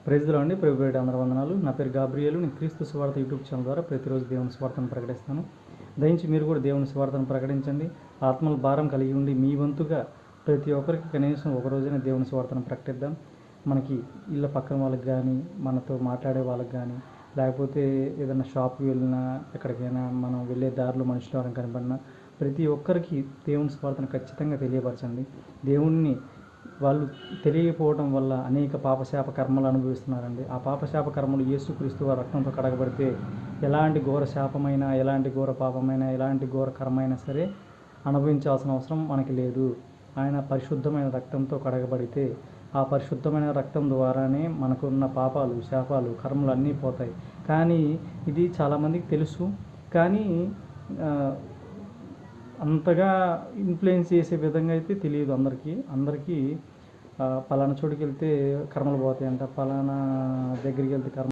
ప్రైజ్లో అండి ప్రభుపేట అందరి వందనాలు. నా పేరు గాబ్రియేలు. నేను క్రీస్తు సువార్త యూట్యూబ్ ఛానల్ ద్వారా ప్రతిరోజు దేవుని సువార్తను ప్రకటిస్తాను. దయించి మీరు కూడా దేవుని సువార్తను ప్రకటించండి. ఆత్మల భారం కలిగి ఉండి మీ వంతుగా ప్రతి ఒక్కరికి కనీసం ఒక రోజైనా దేవుని సువార్తను ప్రకటిద్దాం. మనకి ఇళ్ళ పక్కన వాళ్ళకి కానీ, మనతో మాట్లాడే వాళ్ళకి కానీ, లేకపోతే ఏదైనా షాప్కి వెళ్ళినా, ఎక్కడికైనా మనం వెళ్ళే దారిలో మనుషులు ఎవరైనా కనపడినా ప్రతి ఒక్కరికి దేవుని సువార్తను ఖచ్చితంగా తెలియపరచండి. దేవుణ్ణి వాళ్ళు తెలియకపోవడం వల్ల అనేక పాపశాప కర్మలు అనుభవిస్తున్నారండి. ఆ పాపశాప కర్మలు యేసుక్రీస్తు వారి రక్తంతో కడగబడితే ఎలాంటి ఘోర శాపమైనా, ఎలాంటి ఘోర పాపమైనా, ఎలాంటి ఘోర కర్మైనా సరే అనుభవించాల్సిన అవసరం మనకి లేదు. ఆయన పరిశుద్ధమైన రక్తంతో కడగబడితే ఆ పరిశుద్ధమైన రక్తం ద్వారానే మనకున్న పాపాలు, శాపాలు, కర్మలు అన్నీ పోతాయి. కానీ ఇది చాలామందికి తెలుసు, కానీ అంతగా ఇన్ఫ్లుయెన్స్ చేసే విధంగా అయితే తెలియదు అందరికీ పలానా చోటుకి వెళ్తే కర్మలు పోతాయంట, పలానా దగ్గరికి వెళ్తే కర్మ